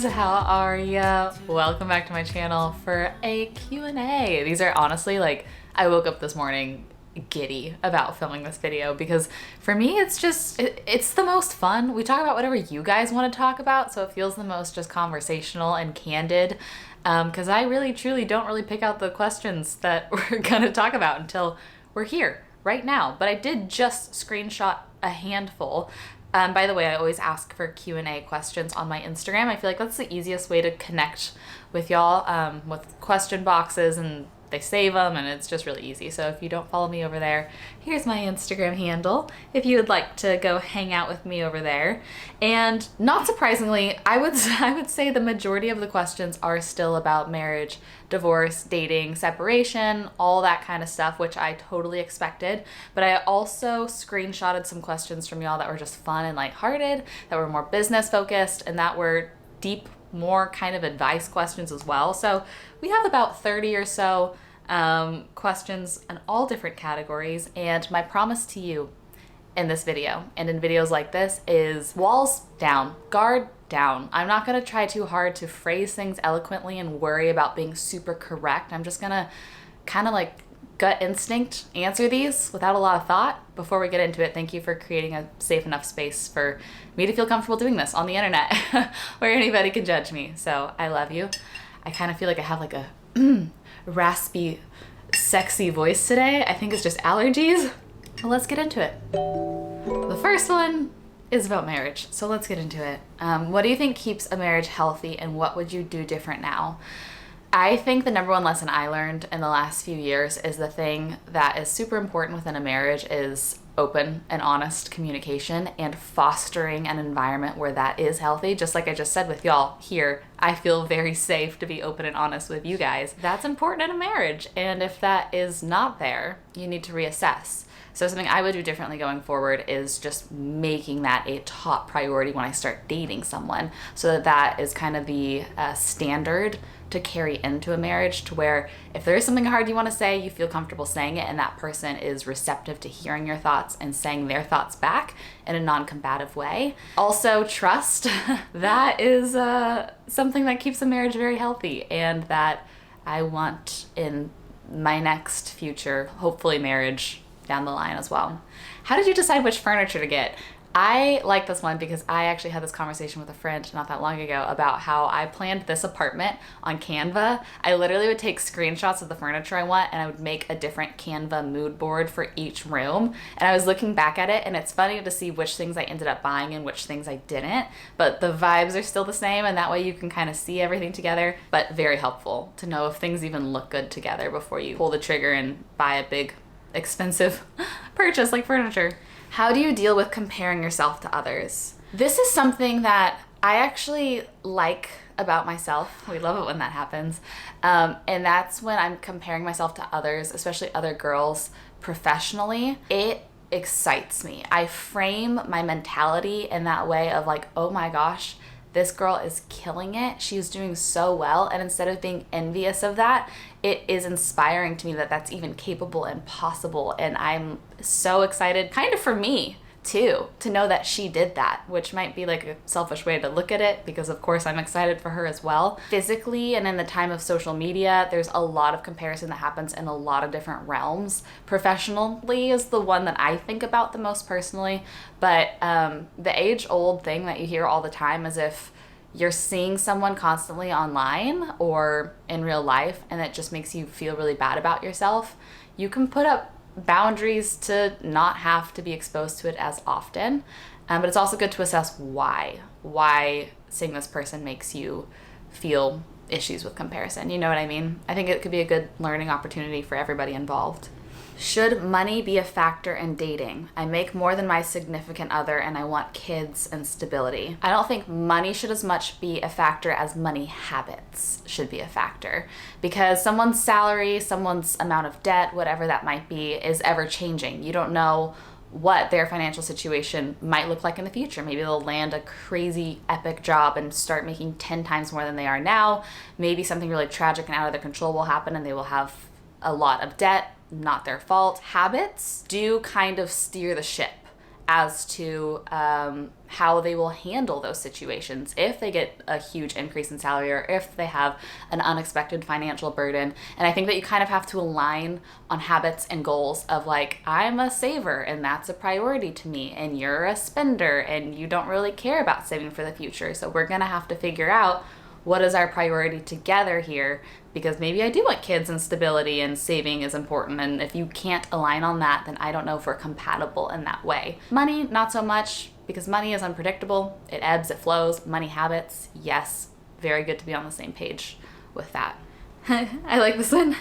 loves, how are ya? Welcome back to my channel for a Q&A. These are honestly like, I woke up this morning giddy about filming this video because for me it's just, it's the most fun. We talk about whatever you guys want to talk about, so it feels the most just conversational and candid because I really truly don't really pick out the questions that we're gonna talk about until we're here right now. But I did just screenshot a handful. By the way, I always ask for Q&A questions on my Instagram. I feel like that's the easiest way to connect with y'all, with question boxes, and they save them and it's just really easy. So if you don't follow me over there, here's my Instagram handle if you would like to go hang out with me over there. And not surprisingly, I would say the majority of the questions are still about marriage, divorce, dating, separation, all that kind of stuff, which I totally expected. But I also screenshotted some questions from y'all that were just fun and lighthearted, that were more business focused, and that were deep, more kind of advice questions as well. So we have about 30 or so questions in all different categories. And my promise to you in this video and in videos like this is walls down, guard down. I'm not going to try too hard to phrase things eloquently and worry about being super correct. I'm just going to kind of like gut instinct answer these without a lot of thought. Before we get into it, thank you for creating a safe enough space for me to feel comfortable doing this on the internet where anybody can judge me. So I love you. I kind of feel like I have like a raspy, sexy voice today. I think it's just allergies. Well, let's get into it. The first one is about marriage. So let's get into it. What do you think keeps a marriage healthy, and what would you do different now? I think the number one lesson I learned in the last few years is the thing that is super important within a marriage is open and honest communication and fostering an environment where that is healthy. Just like I just said with y'all here, I feel very safe to be open and honest with you guys. That's important in a marriage. And if that is not there, you need to reassess. So something I would do differently going forward is just making that a top priority when I start dating someone, so that that is kind of the standard to carry into a marriage, to where if there is something hard you want to say, you feel comfortable saying it, and that person is receptive to hearing your thoughts and saying their thoughts back in a non-combative way. Also, trust. That is something that keeps a marriage very healthy, and that I want in my next future, hopefully marriage down the line as well. How did you decide which furniture to get? I like this one because I actually had this conversation with a friend not that long ago about how I planned this apartment on Canva. I literally would take screenshots of the furniture I want, and I would make a different Canva mood board for each room. And I was looking back at it, and it's funny to see which things I ended up buying and which things I didn't, but the vibes are still the same, and that way you can kind of see everything together. But very helpful to know if things even look good together before you pull the trigger and buy a big expensive purchase like furniture. How do you deal with comparing yourself to others? This is something that I actually like about myself. We love it when that happens. And that's when I'm comparing myself to others, especially other girls professionally. It excites me. I frame my mentality in that way of like, oh my gosh, this girl is killing it. She's doing so well. And instead of being envious of that, it is inspiring to me that that's even capable and possible. And I'm so excited, kind of for me too, to know that she did that, which might be like a selfish way to look at it, because of course I'm excited for her as well. Physically, and in the time of social media, there's a lot of comparison that happens in a lot of different realms. Professionally is the one that I think about the most personally, but the age-old thing that you hear all the time is if you're seeing someone constantly online or in real life and it just makes you feel really bad about yourself, you can put up boundaries to not have to be exposed to it as often. But it's also good to assess why seeing this person makes you feel issues with comparison. You know what I mean? I think it could be a good learning opportunity for everybody involved. Should money be a factor in dating? I make more than my significant other and I want kids and stability. I don't think money should as much be a factor as money habits should be a factor, because someone's salary, someone's amount of debt, whatever that might be, is ever changing. You don't know what their financial situation might look like in the future. Maybe they'll land a crazy epic job and start making 10 times more than they are now. Maybe something really tragic and out of their control will happen and they will have a lot of debt. Not their fault. Habits do kind of steer the ship as to how they will handle those situations if they get a huge increase in salary or if they have an unexpected financial burden. And I think that you kind of have to align on habits and goals of like, I'm a saver and that's a priority to me, and you're a spender and you don't really care about saving for the future. So we're gonna have to figure out what is our priority together here, because maybe I do want kids and stability and saving is important. And if you can't align on that, then I don't know if we're compatible in that way. Money, not so much, because money is unpredictable. It ebbs, it flows. Money habits, yes, very good to be on the same page with that. I like this one.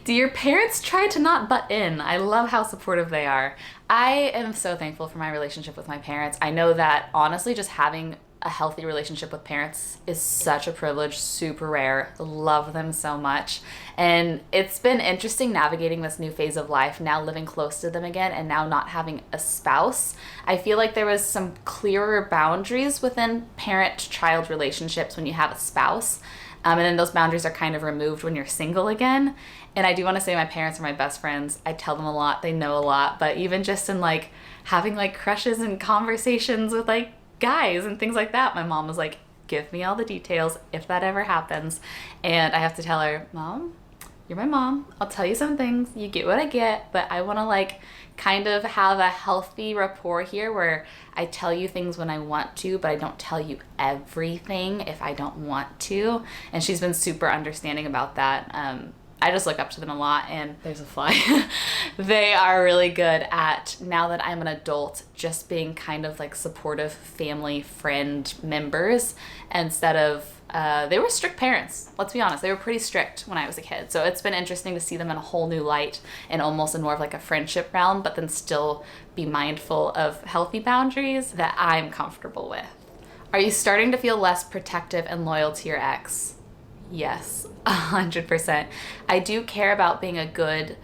Do your parents try to not butt in? I love how supportive they are. I am so thankful for my relationship with my parents. I know that honestly, just having a healthy relationship with parents is such a privilege, super rare. Love them so much. And it's been interesting navigating this new phase of life, now living close to them again and now not having a spouse. I feel like there was some clearer boundaries within parent-child relationships when you have a spouse. And then those boundaries are kind of removed when you're single again. And I do want to say my parents are my best friends. I tell them a lot, they know a lot, but even just in like having like crushes and conversations with like guys and things like that, my mom was like, give me all the details if that ever happens. And I have to tell her, Mom, you're my mom, I'll tell you some things, you get what I get, but I want to like kind of have a healthy rapport here where I tell you things when I want to, but I don't tell you everything if I don't want to. And she's been super understanding about that. I just look up to them a lot, and there's a fly. They are really good at, now that I'm an adult, just being kind of like supportive family friend members instead of, they were strict parents. Let's be honest. They were pretty strict when I was a kid. So it's been interesting to see them in a whole new light and almost in more of like a friendship realm, but then still be mindful of healthy boundaries that I'm comfortable with. Are you starting to feel less protective and loyal to your ex? Yes, 100%. I do care about being a good,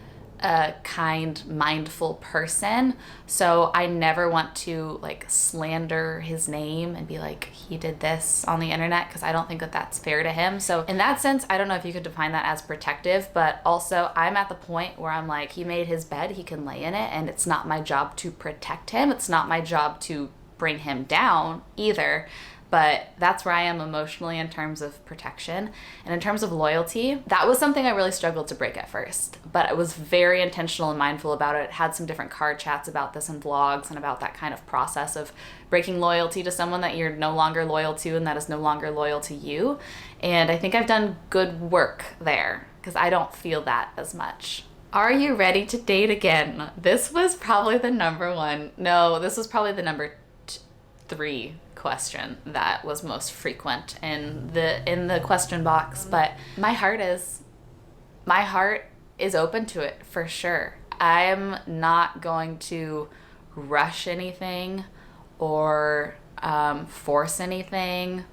kind, mindful person. So I never want to like slander his name and be like, he did this on the internet, because I don't think that that's fair to him. So in that sense, I don't know if you could define that as protective, but also I'm at the point where I'm like, he made his bed, he can lay in it, and it's not my job to protect him. It's not my job to bring him down either. But that's where I am emotionally in terms of protection. And in terms of loyalty, that was something I really struggled to break at first. But I was very intentional and mindful about it. Had some different card chats about this in vlogs and about that kind of process of breaking loyalty to someone that you're no longer loyal to and that is no longer loyal to you. And I think I've done good work there because I don't feel that as much. Are you ready to date again? This was probably the number one. No, this was probably the number 3 question that was most frequent in the question box, but my heart is open to it for sure. I'm not going to rush anything or force anything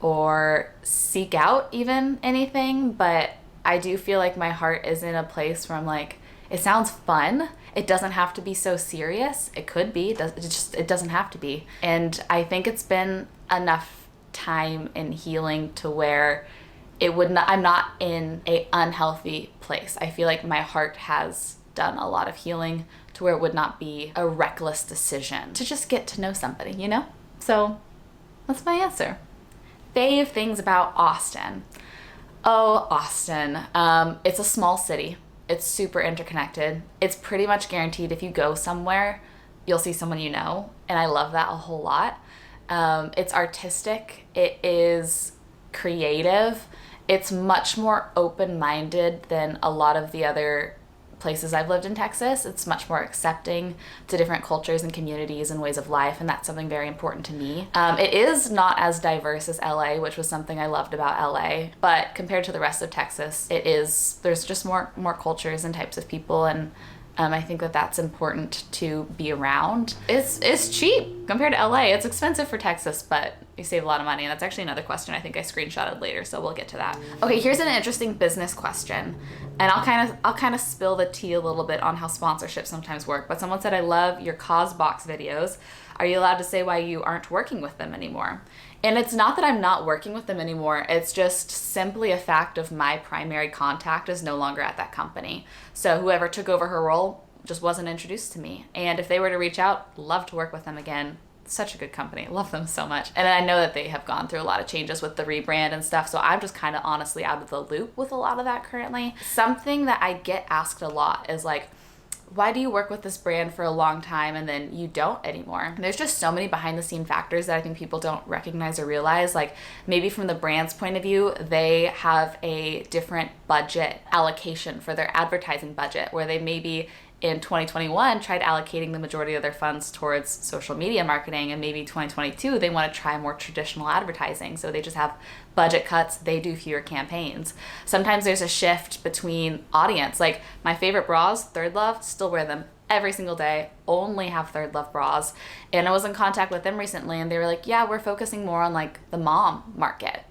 or seek out even anything, but I do feel like my heart is in a place where I'm like, it sounds fun. It doesn't have to be so serious. It could be. It doesn't have to be. And I think it's been enough time in healing to where I'm not in a unhealthy place. I feel like my heart has done a lot of healing to where it would not be a reckless decision to just get to know somebody, you know? So that's my answer. Fave things about Austin. Oh, Austin. It's a small city. It's super interconnected. It's pretty much guaranteed if you go somewhere, you'll see someone you know. And I love that a whole lot. It's artistic. It is creative. It's much more open-minded than a lot of the other places I've lived in Texas. It's much more accepting to different cultures and communities and ways of life, and that's something very important to me. It is not as diverse as LA, which was something I loved about LA, but compared to the rest of Texas, there's just more cultures and types of people, and I think that that's important to be around. It's cheap compared to LA. It's expensive for Texas, but you save a lot of money. And that's actually another question I think I screenshotted later, so we'll get to that. Okay, here's an interesting business question. And I'll kind of spill the tea a little bit on how sponsorships sometimes work. But someone said, I love your CosBox videos. Are you allowed to say why you aren't working with them anymore? And it's not that I'm not working with them anymore. It's just simply a fact of my primary contact is no longer at that company. So whoever took over her role just wasn't introduced to me. And if they were to reach out, love to work with them again. such a good company. Love them so much. And I know that they have gone through a lot of changes with the rebrand and stuff. So I'm just kind of honestly out of the loop with a lot of that currently. Something that I get asked a lot is like, why do you work with this brand for a long time and then you don't anymore? And there's just so many behind the scene factors that I think people don't recognize or realize. Like maybe from the brand's point of view, they have a different budget allocation for their advertising budget, where they maybe in 2021 tried allocating the majority of their funds towards social media marketing, and maybe 2022 they want to try more traditional advertising, so they just have budget cuts, they do fewer campaigns. Sometimes there's a shift between audience. Like my favorite bras, Third Love, still wear them every single day, only have Third Love bras. And I was in contact with them recently and they were like, yeah, we're focusing more on like the mom market.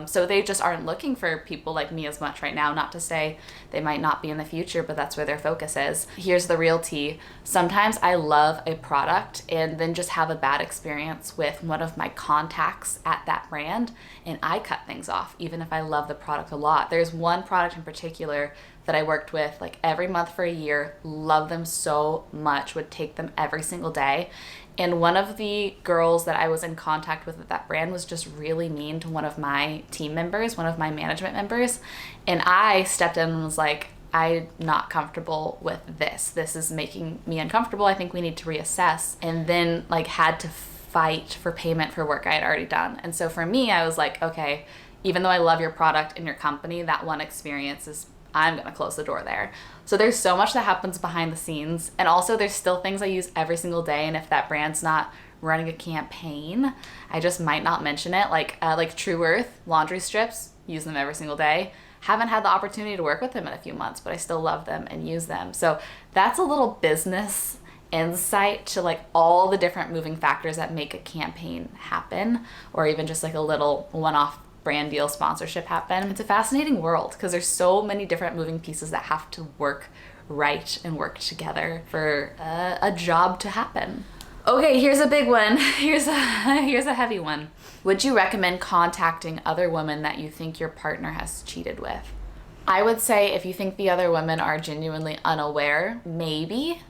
So they just aren't looking for people like me as much right now. Not to say they might not be in the future, but that's where their focus is. Here's the real tea. Sometimes I love a product and then just have a bad experience with one of my contacts at that brand, and I cut things off, even if I love the product a lot. There's one product in particular that I worked with like every month for a year, love them so much, would take them every single day. And one of the girls that I was in contact with at that brand was just really mean to one of my team members, one of my management members. And I stepped in and was like, I'm not comfortable with this. This is making me uncomfortable. I think we need to reassess. And then like had to fight for payment for work I had already done. And so for me, I was like, okay, even though I love your product and your company, that one experience is, I'm gonna close the door there. So there's so much that happens behind the scenes. And also there's still things I use every single day. And if that brand's not running a campaign, I just might not mention it. Like True Earth laundry strips, use them every single day. Haven't had the opportunity to work with them in a few months, but I still love them and use them. So that's a little business insight to like all the different moving factors that make a campaign happen, or even just like a little one-off brand deal sponsorship happen. It's a fascinating world because there's so many different moving pieces that have to work right and work together for a job to happen. Okay, here's a big one. Here's a heavy one. Would you recommend contacting other women that you think your partner has cheated with? I would say if you think the other women are genuinely unaware, maybe.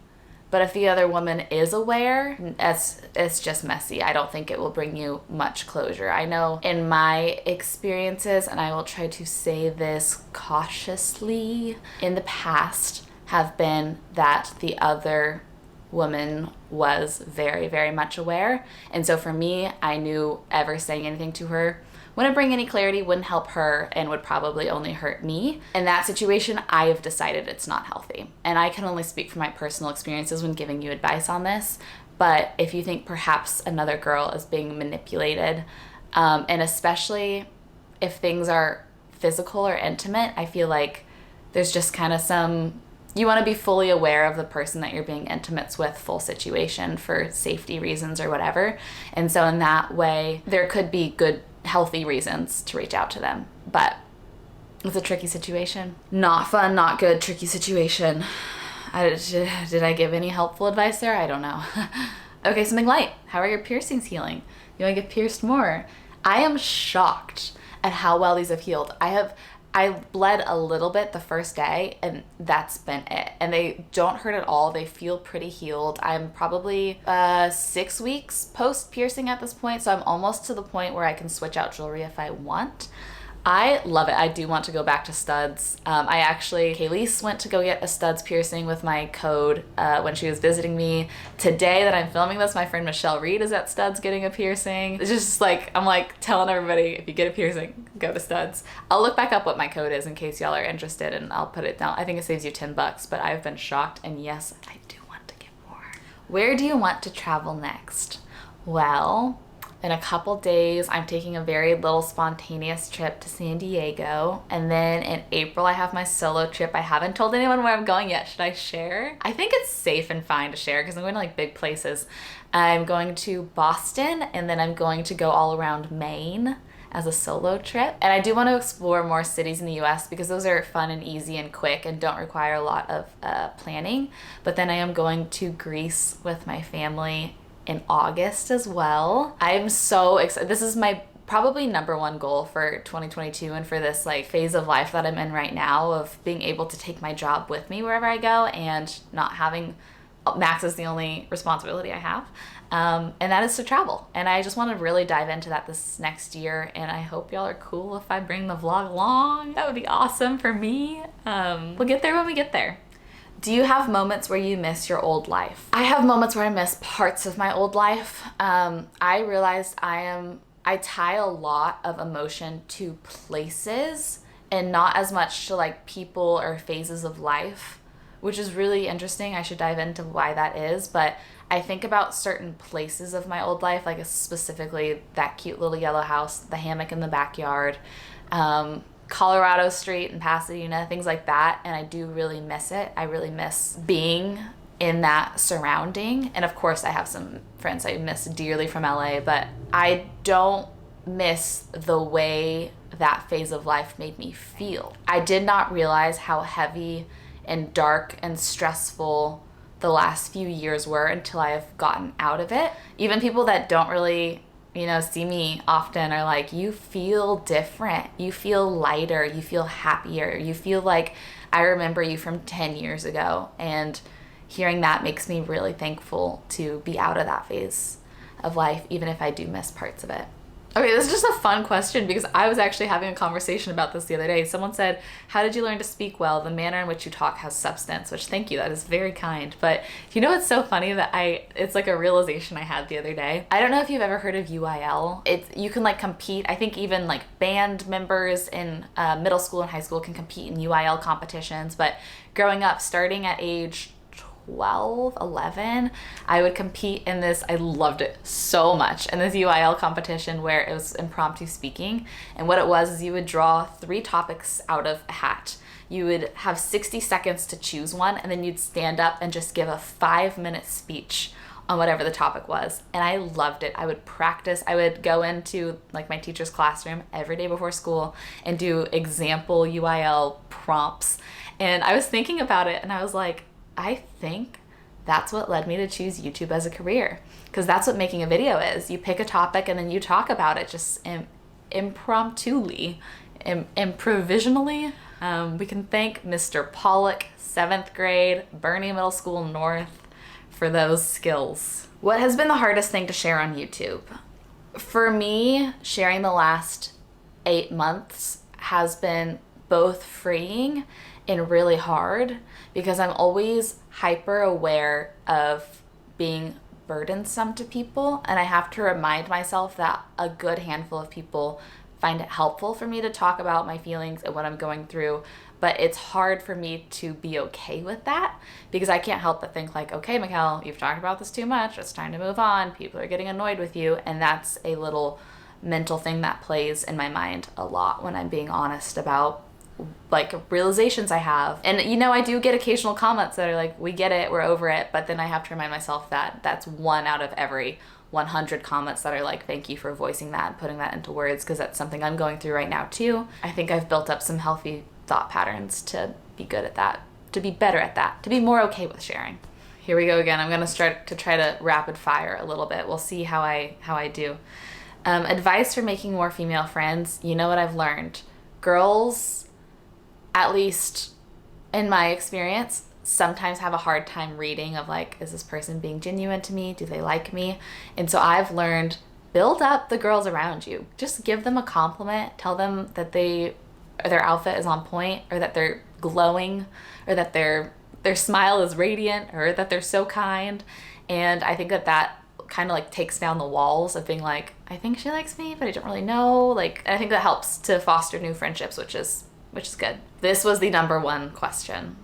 But if the other woman is aware, it's just messy. I don't think it will bring you much closure. I know in my experiences, and I will try to say this cautiously, in the past have been that the other woman was very, very much aware. And so for me, I knew ever saying anything to her wouldn't bring any clarity, wouldn't help her, and would probably only hurt me. In that situation, I have decided it's not healthy. And I can only speak from my personal experiences when giving you advice on this. But if you think perhaps another girl is being manipulated, and especially if things are physical or intimate, I feel like there's just kind of you want to be fully aware of the person that you're being intimate with, full situation for safety reasons or whatever. And so in that way, there could be good, healthy reasons to reach out to them. But it's a tricky situation. Not fun, not good, tricky situation. Did I give any helpful advice there? I don't know. Okay, something light. How are your piercings healing? You want to get pierced more? I am shocked at how well these have healed. I bled a little bit the first day, and that's been it. And they don't hurt at all. They feel pretty healed. I'm probably 6 weeks post piercing at this point, so I'm almost to the point where I can switch out jewelry if I want. I love it. I do want to go back to studs. Kayleese went to go get a studs piercing with my code when she was visiting me. Today that I'm filming this, my friend Michelle Reed is at studs getting a piercing. It's just like, I'm like telling everybody, if you get a piercing, go to studs. I'll look back up what my code is in case y'all are interested, and I'll put it down. I think it saves you $10, but I've been shocked, and yes, I do want to get more. Where do you want to travel next? Well, in a couple days, I'm taking a very little spontaneous trip to San Diego. And then in April, I have my solo trip. I haven't told anyone where I'm going yet. Should I share? I think it's safe and fine to share because I'm going to like big places. I'm going to Boston, and then I'm going to go all around Maine as a solo trip. And I do want to explore more cities in the US because those are fun and easy and quick and don't require a lot of planning. But then I am going to Greece with my family in August as well. I'm so excited. This is my probably number one goal for 2022 and for this like phase of life that I'm in right now, of being able to take my job with me wherever I go and not having Max is the only responsibility I have. And that is to travel. And I just want to really dive into that this next year. And I hope y'all are cool if I bring the vlog along. That would be awesome for me. We'll get there when we get there. Do you have moments where you miss your old life? I have moments where I miss parts of my old life. I realized I tie a lot of emotion to places and not as much to like people or phases of life, which is really interesting. I should dive into why that is, but I think about certain places of my old life, like specifically that cute little yellow house, the hammock in the backyard, Colorado Street in Pasadena, things like that, and I do really miss it. I really miss being in that surrounding, and of course I have some friends I miss dearly from LA, but I don't miss the way that phase of life made me feel. I did not realize how heavy and dark and stressful the last few years were until I have gotten out of it. Even people that don't really, see me often are like, you feel different, you feel lighter, you feel happier, you feel like I remember you from 10 years ago. And hearing that makes me really thankful to be out of that phase of life, even if I do miss parts of it. Okay, this is just a fun question because I was actually having a conversation about this the other day. Someone said, how did you learn to speak well? The manner in which you talk has substance, which thank you, that is very kind. But it's so funny that it's like a realization I had the other day. I don't know if you've ever heard of UIL. You can like compete. I think even like band members in middle school and high school can compete in UIL competitions. But growing up, starting at age 12, 11, I would compete in this. I loved it so much. In this UIL competition where it was impromptu speaking. And what it was is you would draw 3 topics out of a hat. You would have 60 seconds to choose one, and then you'd stand up and just give a 5-minute speech on whatever the topic was. And I loved it. I would practice. I would go into like my teacher's classroom every day before school and do example UIL prompts. And I was thinking about it and I was like, I think that's what led me to choose YouTube as a career, because that's what making a video is. You pick a topic and then you talk about it just impromptuly, improvisionally. We can thank Mr. Pollock, 7th grade, Boerne Middle School North, for those skills. What has been the hardest thing to share on YouTube? For me, sharing the last 8 months has been both freeing and really hard, because I'm always hyper aware of being burdensome to people, and I have to remind myself that a good handful of people find it helpful for me to talk about my feelings and what I'm going through, but it's hard for me to be okay with that, because I can't help but think like, okay, Michelle, you've talked about this too much, it's time to move on, people are getting annoyed with you, and that's a little mental thing that plays in my mind a lot when I'm being honest about like realizations I have. And I do get occasional comments that are like, we get it, we're over it, but then I have to remind myself that that's 1 out of every 100 comments that are like, thank you for voicing that and putting that into words, because that's something I'm going through right now too. I think I've built up some healthy thought patterns to be good at that, to be better at that, to be more okay with sharing. Here we go again. I'm gonna start to try to rapid fire a little bit. We'll see how I do. Advice for making more female friends. You know what I've learned? Girls, at least in my experience, sometimes have a hard time reading of like, is this person being genuine to me? Do they like me? And so I've learned, build up the girls around you. Just give them a compliment. Tell them that their outfit is on point, or that they're glowing, or that their smile is radiant, or that they're so kind. And I think that kind of like takes down the walls of being like, I think she likes me, but I don't really know. Like, I think that helps to foster new friendships, which is good. This was the number 1 question.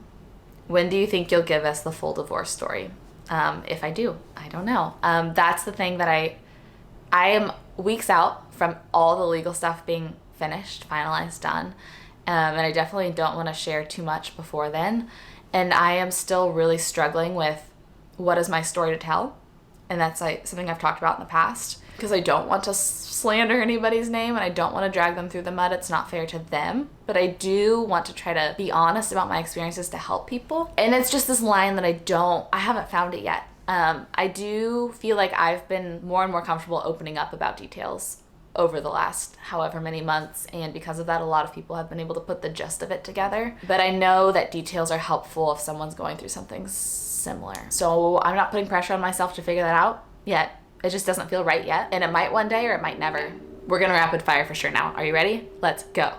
When do you think you'll give us the full divorce story? If I do, I don't know. That's the thing that I am weeks out from all the legal stuff being finished, finalized, done. And I definitely don't want to share too much before then. And I am still really struggling with what is my story to tell. And that's like something I've talked about in the past, because I don't want to slander anybody's name and I don't want to drag them through the mud. It's not fair to them, but I do want to try to be honest about my experiences to help people. And it's just this line that I haven't found it yet. I do feel like I've been more and more comfortable opening up about details over the last however many months, and because of that, a lot of people have been able to put the gist of it together. But I know that details are helpful if someone's going through something similar. So I'm not putting pressure on myself to figure that out yet. It just doesn't feel right yet. And it might one day or it might never. We're gonna rapid fire for sure now. Are you ready? Let's go.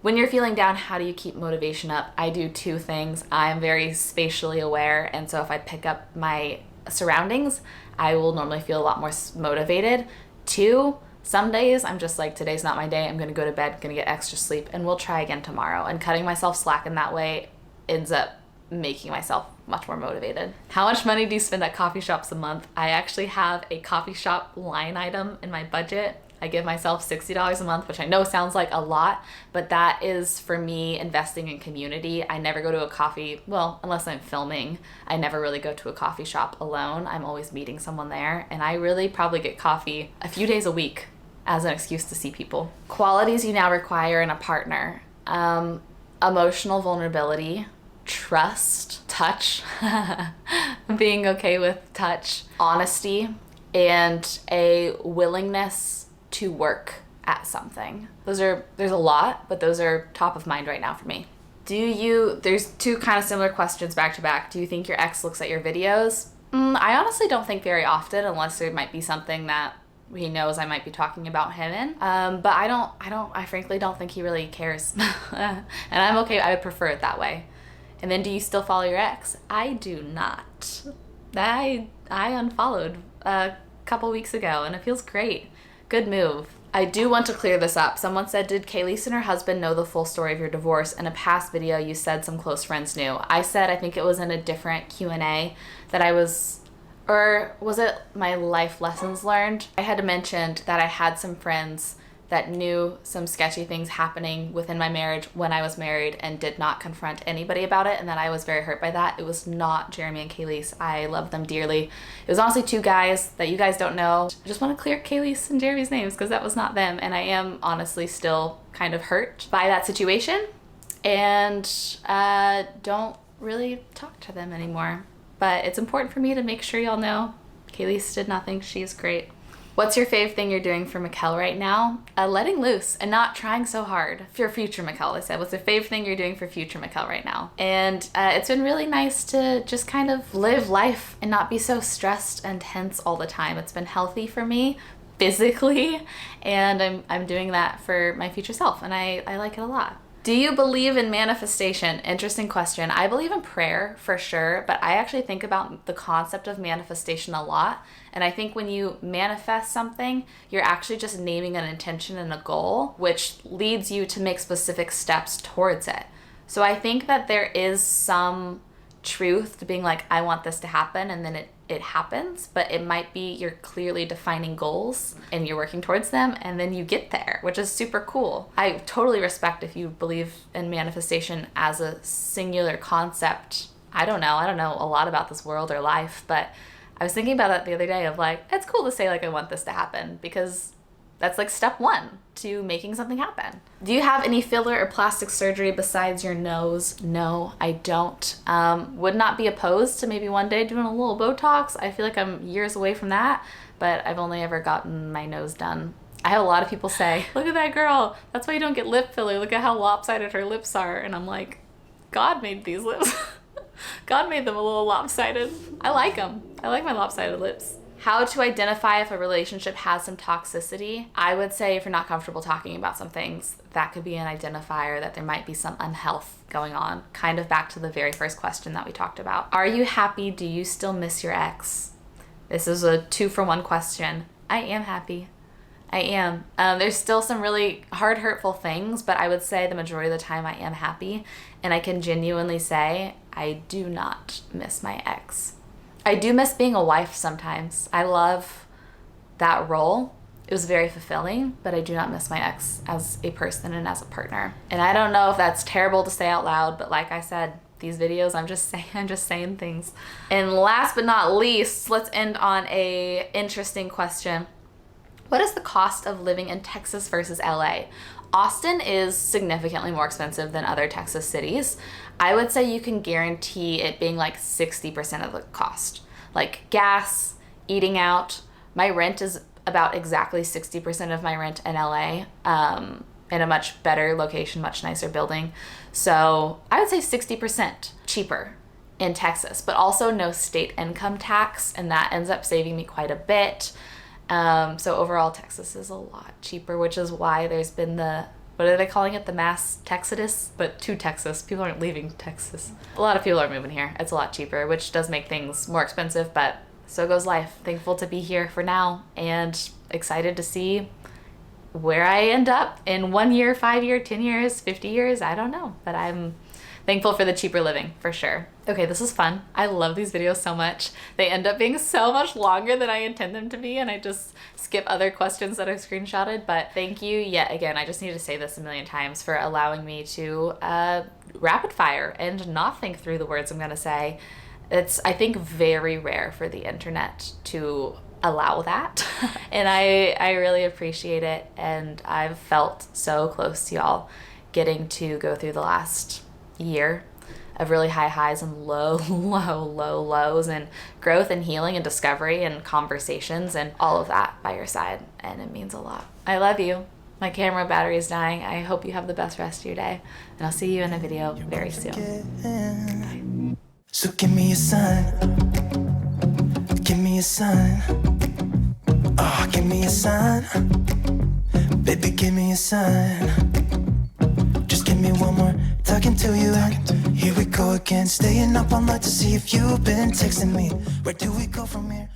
When you're feeling down, how do you keep motivation up? I do two things. I'm very spatially aware, and so if I pick up my surroundings, I will normally feel a lot more motivated. Two, some days I'm just like, today's not my day. I'm gonna go to bed, gonna get extra sleep, and we'll try again tomorrow. And cutting myself slack in that way ends up making myself much more motivated. How much money do you spend at coffee shops a month? I actually have a coffee shop line item in my budget. I give myself $60 a month, which I know sounds like a lot, but that is for me investing in community. I never go to a coffee, well, unless I'm filming, I never really go to a coffee shop alone. I'm always meeting someone there, and I really probably get coffee a few days a week as an excuse to see people. Qualities you now require in a partner. Emotional vulnerability, trust, touch, being okay with touch, honesty, and a willingness to work at something. There's a lot, but those are top of mind right now for me. There's two kind of similar questions back to back. Do you think your ex looks at your videos? I honestly don't think very often, unless there might be something that he knows I might be talking about him in. But I frankly don't think he really cares. And I'm okay, I would prefer it that way. And then, do you still follow your ex? I do not. I unfollowed a couple weeks ago, and it feels great. Good move. I do want to clear this up. Someone said, did Kayleese and her husband know the full story of your divorce? In a past video, you said some close friends knew. I said, I think it was in a different Q&A that I was, or was it my life lessons learned? I had mentioned that I had some friends that knew some sketchy things happening within my marriage when I was married and did not confront anybody about it, and that I was very hurt by that. It was not Jeremy and Kayleese. I love them dearly. It was honestly two guys that you guys don't know. I just want to clear Kayleese and Jeremy's names because that was not them, and I am honestly still kind of hurt by that situation and don't really talk to them anymore. But it's important for me to make sure y'all know Kayleese did nothing. She's great. What's your fave thing you're doing for Mick-Elle right now? Letting loose and not trying so hard. For future Mick-Elle, I said. What's the fave thing you're doing for future Mick-Elle right now? And it's been really nice to just kind of live life and not be so stressed and tense all the time. It's been healthy for me physically, and I'm doing that for my future self, and I like it a lot. Do you believe in manifestation? Interesting question. I believe in prayer for sure, but I actually think about the concept of manifestation a lot. And I think when you manifest something, you're actually just naming an intention and a goal, which leads you to make specific steps towards it. So I think that there is some truth to being like, I want this to happen, and then it happens, but it might be you're clearly defining goals and you're working towards them, and then you get there, which is super cool. I totally respect if you believe in manifestation as a singular concept. I don't know a lot about this world or life, but I was thinking about that the other day of like, it's cool to say like I want this to happen, because that's like step one to making something happen. Do you have any filler or plastic surgery besides your nose? No, I don't. Would not be opposed to maybe one day doing a little Botox. I feel like I'm years away from that, but I've only ever gotten my nose done. I have a lot of people say, look at that girl. That's why you don't get lip filler. Look at how lopsided her lips are. And I'm like, God made these lips. God made them a little lopsided. I like them. I like my lopsided lips. How to identify if a relationship has some toxicity. I would say if you're not comfortable talking about some things, that could be an identifier that there might be some unhealth going on. Kind of back to the very first question that we talked about. Are you happy? Do you still miss your ex? This is a 2-for-1 question. I am happy. I am. There's still some really hard, hurtful things, but I would say the majority of the time I am happy. And I can genuinely say I do not miss my ex. I do miss being a wife sometimes. I love that role. It was very fulfilling, but I do not miss my ex as a person and as a partner. And I don't know if that's terrible to say out loud, but like I said, these videos, I'm just saying things. And last but not least, let's end on a interesting question. What is the cost of living in Texas versus LA? Austin is significantly more expensive than other Texas cities. I would say you can guarantee it being like 60% of the cost. Like gas, eating out. My rent is about exactly 60% of my rent in LA, in a much better location, much nicer building. So I would say 60% cheaper. in Texas, but also no state income tax, and that ends up saving me quite a bit. So overall, Texas is a lot cheaper, which is why there's been the, what are they calling it? The mass Texodus, but to Texas. People aren't leaving Texas. A lot of people are moving here. It's a lot cheaper, which does make things more expensive, but so goes life. Thankful to be here for now and excited to see where I end up in 1 year, 5 years, 10 years, 50 years. I don't know, but I'm thankful for the cheaper living for sure. Okay, this is fun. I love these videos so much. They end up being so much longer than I intend them to be, and I just skip other questions that I've screenshotted. But thank you yet again. I just need to say this a million times for allowing me to rapid fire and not think through the words I'm gonna say. It's, I think, very rare for the internet to allow that. And I really appreciate it. And I've felt so close to y'all getting to go through the last year of really high highs and low lows, and growth and healing and discovery and conversations and all of that by your side. And it means a lot. I love you. My camera battery is dying. I hope you have the best rest of your day. And I'll see you in a video very soon. Bye. So give me a sign. Give me a sign. Oh, give me a sign. Baby, give me a sign. Just give me one more talking to you. Here we go again, staying up all night to see if you've been texting me. Where do we go from here?